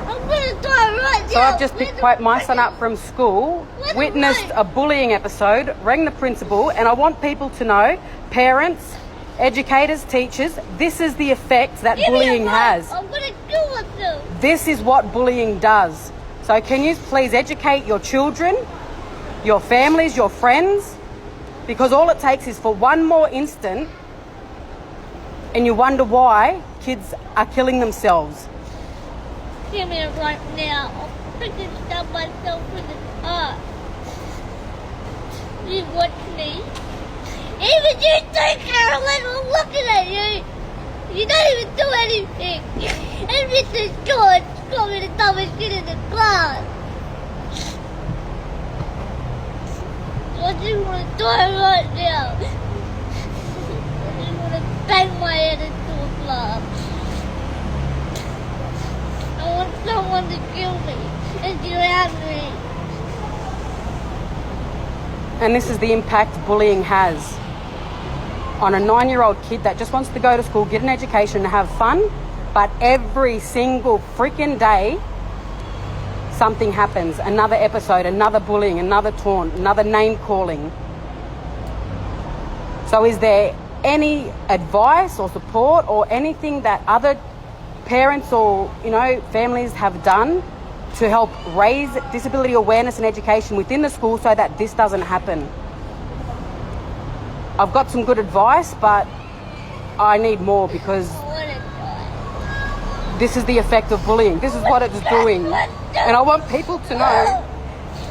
I'm gonna die right now. So I've just picked my son up from school, witnessed a bullying episode, rang the principal, and I want people to know, parents, educators, teachers, this is the effect that bullying has. I'm gonna kill myself. This is what bullying does. So can you please educate your children, your families, your friends? Because all it takes is for one more instant and you wonder why kids are killing themselves. Give me it right now. I'll freaking stab myself in the heart. You watch me. Even you too, Carolyn, I'm looking at you. You don't even do anything. And Mr. George told me the dumbest shit in the class. I just want to die right now. I just want to bang my head into a glass. I want someone to kill me and drown me. And this is the impact bullying has on a 9-year-old kid that just wants to go to school, get an education and have fun, but every single freaking day something happens, another episode, another bullying, another taunt, another name calling. So is there any advice or support or anything that other parents or, families have done to help raise disability awareness and education within the school so that this doesn't happen? I've got some good advice, but I need more because this is the effect of bullying. This is what it's doing. And I want people to know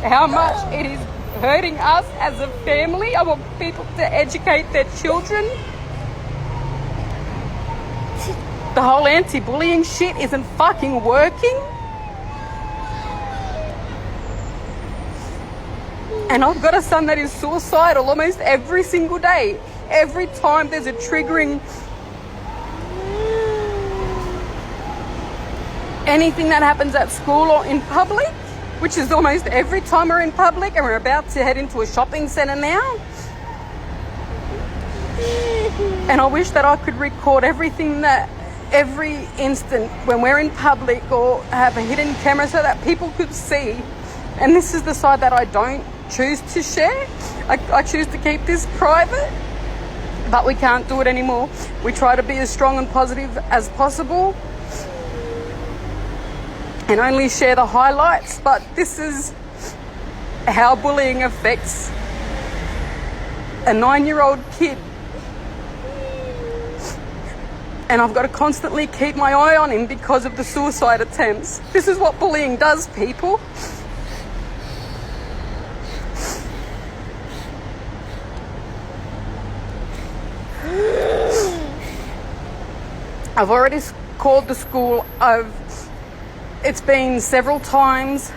how much it is hurting us as a family. I want people to educate their children. The whole anti-bullying shit isn't fucking working. And I've got a son that is suicidal almost every single day. Every time there's a triggering anything that happens at school or in public, which is almost every time we're in public, and we're about to head into a shopping centre now. And I wish that I could record everything every instant when we're in public or have a hidden camera so that people could see. And this is the side that I don't choose to share. I choose to keep this private, but we can't do it anymore. We try to be as strong and positive as possible and only share the highlights, but this is how bullying affects a 9-year-old kid. And I've got to constantly keep my eye on him because of the suicide attempts. This is what bullying does, people. I've already called the school. It's been several times.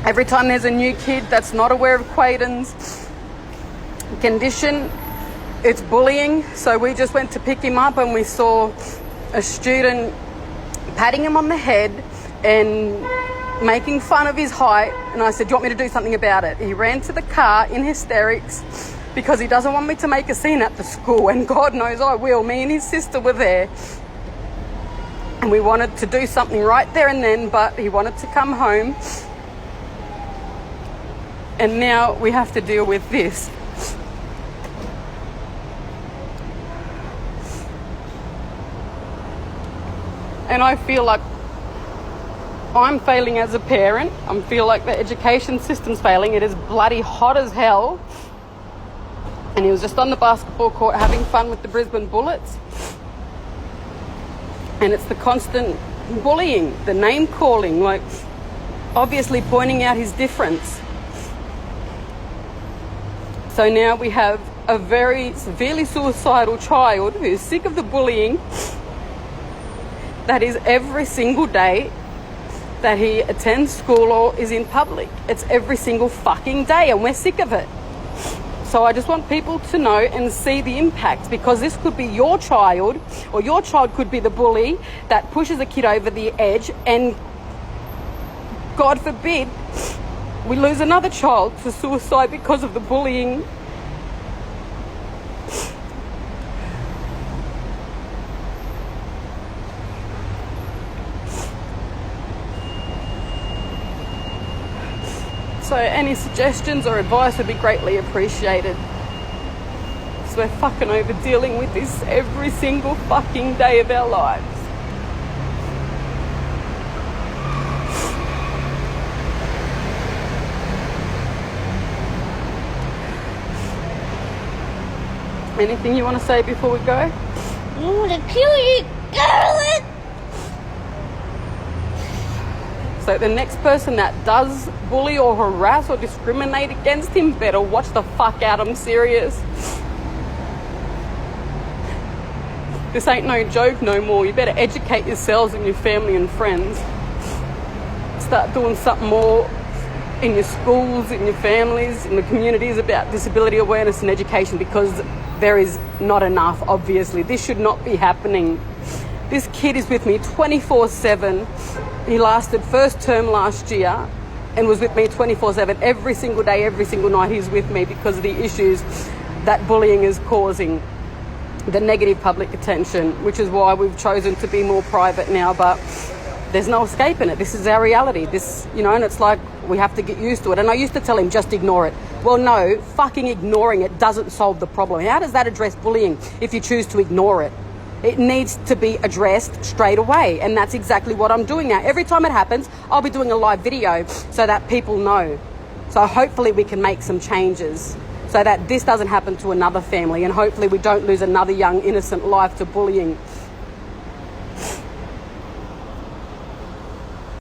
Every time there's a new kid that's not aware of Quaden's condition, it's bullying. So we just went to pick him up and we saw a student patting him on the head and making fun of his height. And I said, "Do you want me to do something about it?" He ran to the car in hysterics because he doesn't want me to make a scene at the school. And God knows I will. Me and his sister were there. And we wanted to do something right there and then, but he wanted to come home. And now we have to deal with this. And I feel like I'm failing as a parent. I feel like the education system's failing. It is bloody hot as hell. And he was just on the basketball court having fun with the Brisbane Bullets. And it's the constant bullying, the name calling, like obviously pointing out his difference. So now we have a very severely suicidal child who's sick of the bullying that is every single day that he attends school or is in public. It's every single fucking day and we're sick of it. So I just want people to know and see the impact, because this could be your child, or your child could be the bully that pushes a kid over the edge, and God forbid we lose another child to suicide because of the bullying. So any suggestions or advice would be greatly appreciated. So we're fucking over dealing with this every single fucking day of our lives. Anything you want to say before we go? I want to kill you, Carolyn! So the next person that does bully or harass or discriminate against him better watch the fuck out. I'm serious. This ain't no joke no more. You better educate yourselves and your family and friends. Start doing something more in your schools, in your families, in the communities about disability awareness and education, because there is not enough, obviously. This should not be happening. This kid is with me 24/7. He lasted first term last year and was with me 24/7 every single day, every single night. He's with me because of the issues that bullying is causing, the negative public attention, which is why we've chosen to be more private now. But there's no escaping it. This is our reality. This, you know, and it's like we have to get used to it. And I used to tell him, just ignore it. Well, no, fucking ignoring it doesn't solve the problem. How does that address bullying if you choose to ignore it? It needs to be addressed straight away. And that's exactly what I'm doing now. Every time it happens, I'll be doing a live video so that people know. So hopefully we can make some changes so that this doesn't happen to another family, and hopefully we don't lose another young innocent life to bullying.